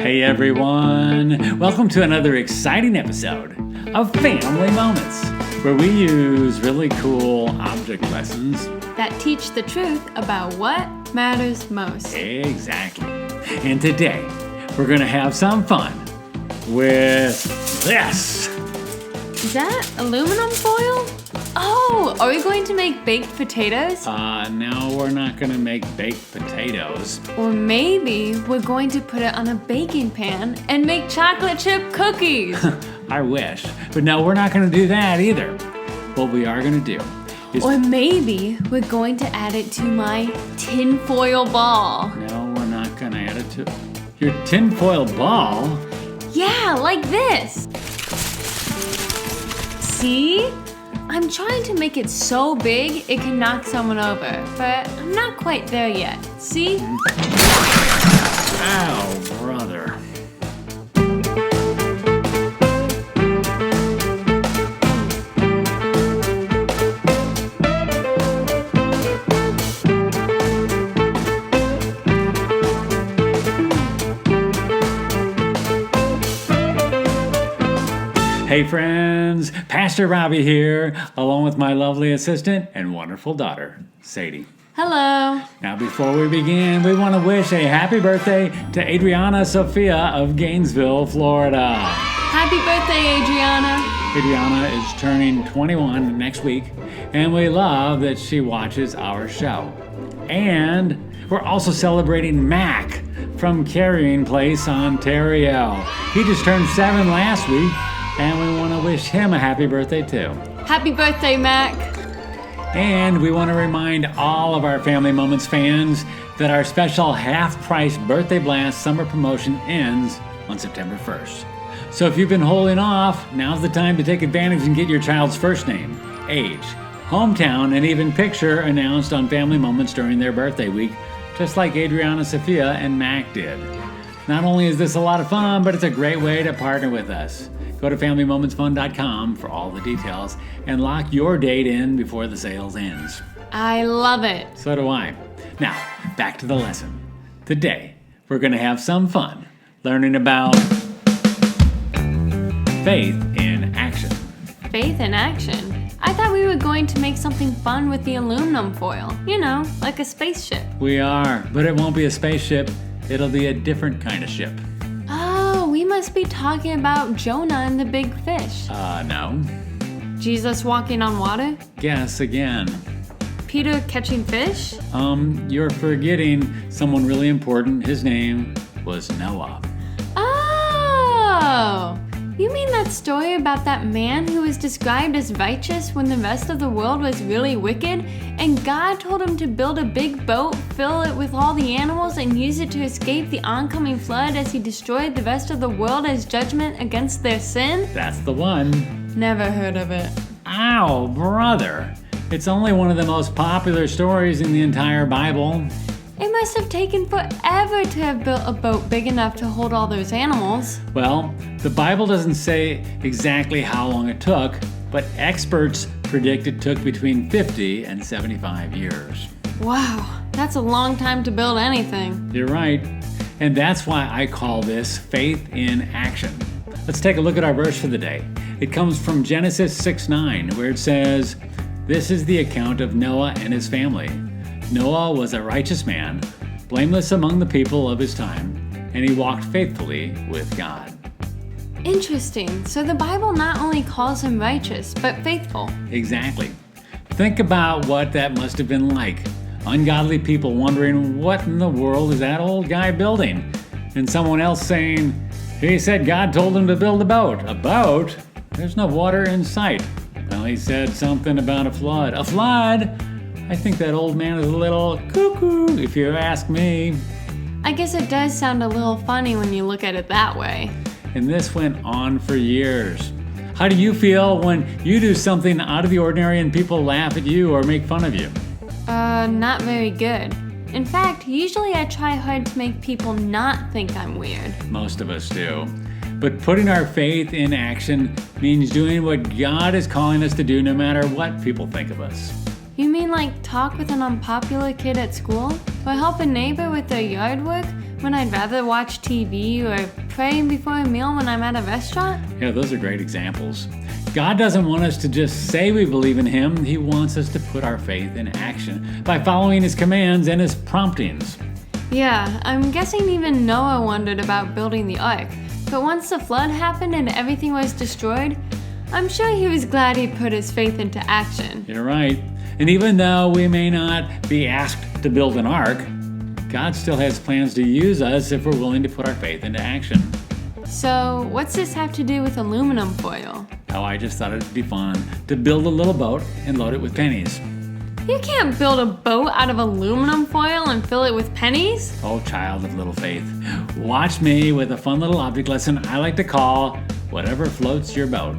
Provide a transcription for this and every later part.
Hey everyone! Welcome to another exciting episode of Family Moments, where we use really cool object lessons that teach the truth about what matters most. Exactly. And today, we're going to have some fun with this. Is that aluminum foil? Oh, are we going to make baked potatoes? No, we're not going to make baked potatoes. Or maybe we're going to put it on a baking pan and make chocolate chip cookies. I wish. But no, we're not going to do that either. What we are going to do is... Or maybe we're going to add it to my tinfoil ball. No, we're not going to add it to... Your tinfoil ball? Yeah, like this. See? I'm trying to make it so big it can knock someone over, but I'm not quite there yet. See? Ow, brother. Hey friends, Pastor Robbie here, along with my lovely assistant and wonderful daughter, Sadie. Hello. Now before we begin, we want to wish a happy birthday to Adriana Sophia of Gainesville, Florida. Happy birthday, Adriana. Adriana is turning 21 next week, and we love that she watches our show. And we're also celebrating Mac from Carrying Place, Ontario. He just turned 7 last week, and we want to wish him a happy birthday too. Happy birthday, Mac. And we want to remind all of our Family Moments fans that our special half-price Birthday Blast summer promotion ends on September 1st. So if you've been holding off, now's the time to take advantage and get your child's first name, age, hometown, and even picture announced on Family Moments during their birthday week, just like Adriana Sophia and Mac did. Not only is this a lot of fun, but it's a great way to partner with us. Go to FamilyMomentsFun.com for all the details and lock your date in before the sales ends. I love it. So do I. Now, back to the lesson. Today, we're going to have some fun learning about faith in action. Faith in action? I thought we were going to make something fun with the aluminum foil. You know, like a spaceship. We are, but it won't be a spaceship. It'll be a different kind of ship. We must be talking about Jonah and the big fish. No. Jesus walking on water? Guess again. Peter catching fish? You're forgetting someone really important. His name was Noah. Oh! You mean that story about that man who was described as righteous when the rest of the world was really wicked, and God told him to build a big boat, fill it with all the animals, and use it to escape the oncoming flood as he destroyed the rest of the world as judgment against their sin? That's the one. Never heard of it. Ow, brother. It's only one of the most popular stories in the entire Bible. It must have taken forever to have built a boat big enough to hold all those animals. Well, the Bible doesn't say exactly how long it took, but experts predict it took between 50 and 75 years. Wow, that's a long time to build anything. You're right. And that's why I call this faith in action. Let's take a look at our verse for the day. It comes from Genesis 6:9, where it says, "This is the account of Noah and his family. Noah was a righteous man, blameless among the people of his time, and he walked faithfully with God." Interesting. So the Bible not only calls him righteous, but faithful. Exactly. Think about what that must have been like. Ungodly people wondering, what in the world is that old guy building? And someone else saying, he said God told him to build a boat. A boat? There's no water in sight. Well, he said something about a flood. A flood? I think that old man is a little cuckoo, if you ask me. I guess it does sound a little funny when you look at it that way. And this went on for years. How do you feel when you do something out of the ordinary and people laugh at you or make fun of you? Not very good. In fact, usually I try hard to make people not think I'm weird. Most of us do. But putting our faith in action means doing what God is calling us to do no matter what people think of us. You mean like talk with an unpopular kid at school? Or help a neighbor with their yard work? when I'd rather watch TV or pray before a meal when I'm at a restaurant? Yeah, those are great examples. God doesn't want us to just say we believe in Him. He wants us to put our faith in action by following His commands and His promptings. Yeah, I'm guessing even Noah wondered about building the ark. But once the flood happened and everything was destroyed, I'm sure he was glad he put his faith into action. You're right. And even though we may not be asked to build an ark, God still has plans to use us if we're willing to put our faith into action. So, what's this have to do with aluminum foil? Oh, I just thought it'd be fun to build a little boat and load it with pennies. You can't build a boat out of aluminum foil and fill it with pennies? Oh, child of little faith. Watch me with a fun little object lesson I like to call Whatever Floats Your Boat.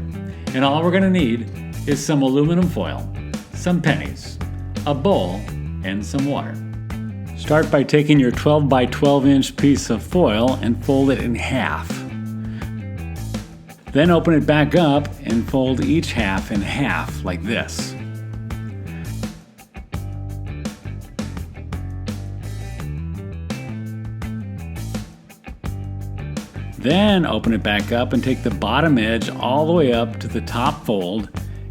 And all we're going to need is some aluminum foil, some pennies, a bowl, and some water. Start by taking your 12 by 12 inch piece of foil and fold it in half. Then open it back up and fold each half in half like this. Then open it back up and take the bottom edge all the way up to the top fold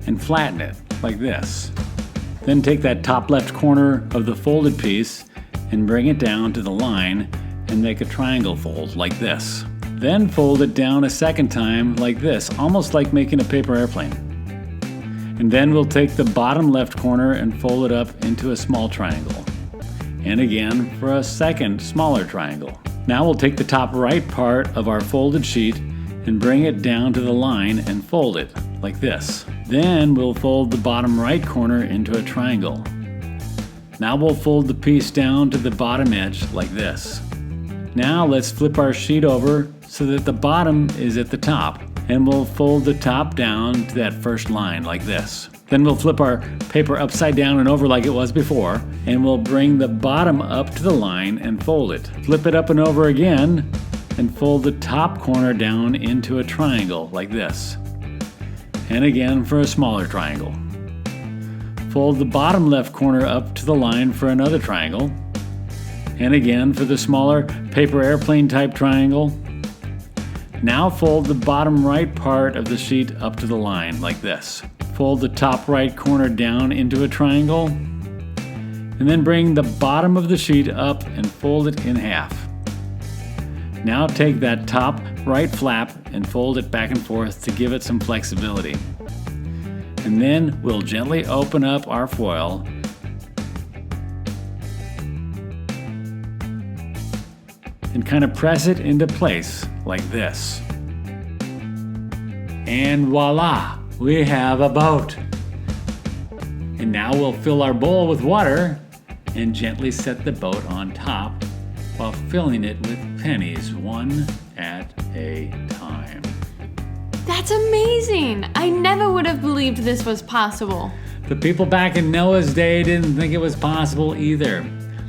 and flatten it like this. Then take that top left corner of the folded piece and bring it down to the line and make a triangle fold like this. Then fold it down a second time like this, almost like making a paper airplane. And then we'll take the bottom left corner and fold it up into a small triangle. And again for a second smaller triangle. Now we'll take the top right part of our folded sheet and bring it down to the line and fold it like this. Then we'll fold the bottom right corner into a triangle. Now we'll fold the piece down to the bottom edge like this. Now let's flip our sheet over so that the bottom is at the top, and we'll fold the top down to that first line like this. Then we'll flip our paper upside down and over like it was before, and we'll bring the bottom up to the line and fold it. Flip it up and over again, and fold the top corner down into a triangle like this. And again for a smaller triangle. Fold the bottom left corner up to the line for another triangle. And again for the smaller paper airplane type triangle. Now fold the bottom right part of the sheet up to the line like this. Fold the top right corner down into a triangle. And then bring the bottom of the sheet up and fold it in half. Now take that top right flap and fold it back and forth to give it some flexibility. And then we'll gently open up our foil and kind of press it into place like this. And voila, we have a boat. And now we'll fill our bowl with water and gently set the boat on top while filling it with pennies, one at a time. That's amazing! I never would have believed this was possible. The people back in Noah's day didn't think it was possible either.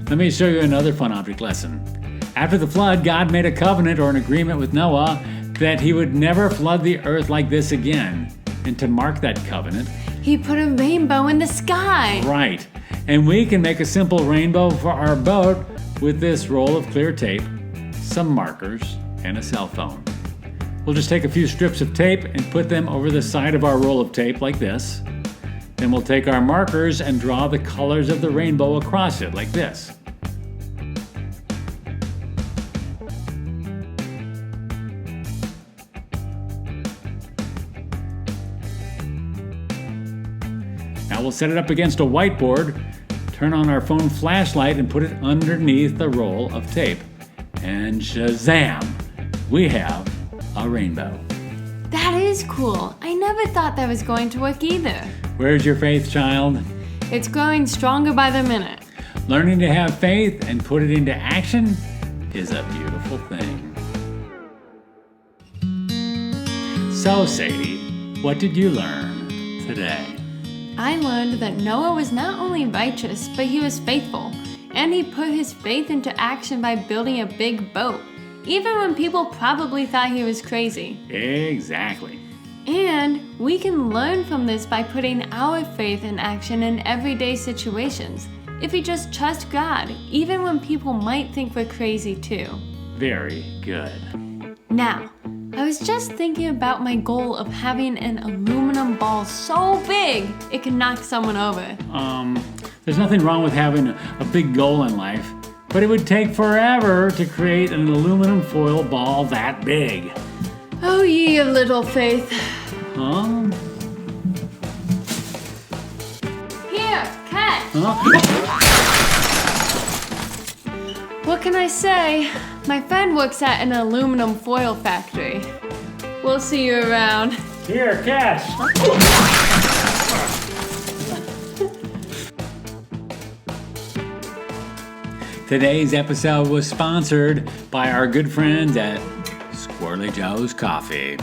Let me show you another fun object lesson. After the flood, God made a covenant or an agreement with Noah that he would never flood the earth like this again. And to mark that covenant, He put a rainbow in the sky. right, and we can make a simple rainbow for our boat with this roll of clear tape, some markers, and a cell phone. We'll just take a few strips of tape and put them over the side of our roll of tape like this. Then we'll take our markers and draw the colors of the rainbow across it like this. Now we'll set it up against a whiteboard, turn on our phone flashlight and put it underneath the roll of tape. And shazam! We have a rainbow. That is cool. I never thought that was going to work either. Where's your faith, child? It's growing stronger by the minute. Learning to have faith and put it into action is a beautiful thing. So, Sadie, what did you learn today? I learned that Noah was not only righteous, but he was faithful. And he put his faith into action by building a big boat, even when people probably thought he was crazy. Exactly. And we can learn from this by putting our faith in action in everyday situations, if we just trust God, even when people might think we're crazy too. very good. Now, I was just thinking about my goal of having an aluminum ball so big it could knock someone over. There's nothing wrong with having a big goal in life, but it would take forever to create an aluminum foil ball that big. Oh, ye of little faith. Huh? Here, catch! Huh? What can I say? My friend works at an aluminum foil factory. We'll see you around. Here, catch! Today's episode was sponsored by our good friends at Squirrely Joe's Coffee.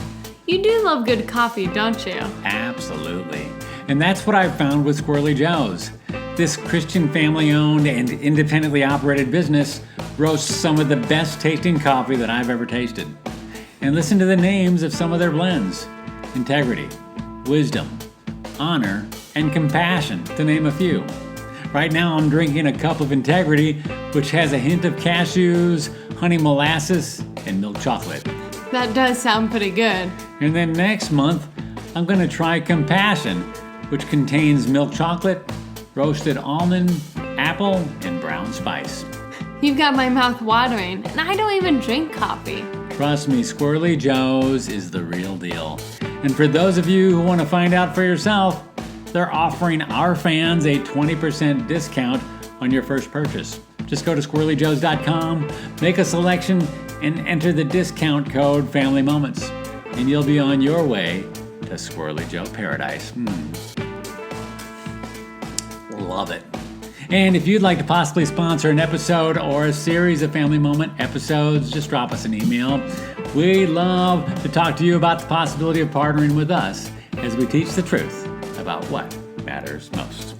You do love good coffee, don't you? Absolutely. And that's what I've found with Squirrely Joe's. This Christian family-owned and independently operated business roasts some of the best tasting coffee that I've ever tasted. And listen to the names of some of their blends: integrity, wisdom, honor, and compassion, to name a few. Right now I'm drinking a cup of integrity, which has a hint of cashews, honey molasses, and milk chocolate. That does sound pretty good. And then next month, I'm going to try compassion, which contains milk chocolate, roasted almond, apple, and brown spice. You've got my mouth watering, and I don't even drink coffee. Trust me, Squirrely Joe's is the real deal. And for those of you who want to find out for yourself, they're offering our fans a 20% discount on your first purchase. Just go to squirrelyjoes.com, make a selection, and enter the discount code Family Moments, and you'll be on your way to Squirrely Joe Paradise. Love it. And if you'd like to possibly sponsor an episode or a series of Family Moment episodes, just drop us an email. We'd love to talk to you about the possibility of partnering with us as we teach the truth about what matters most.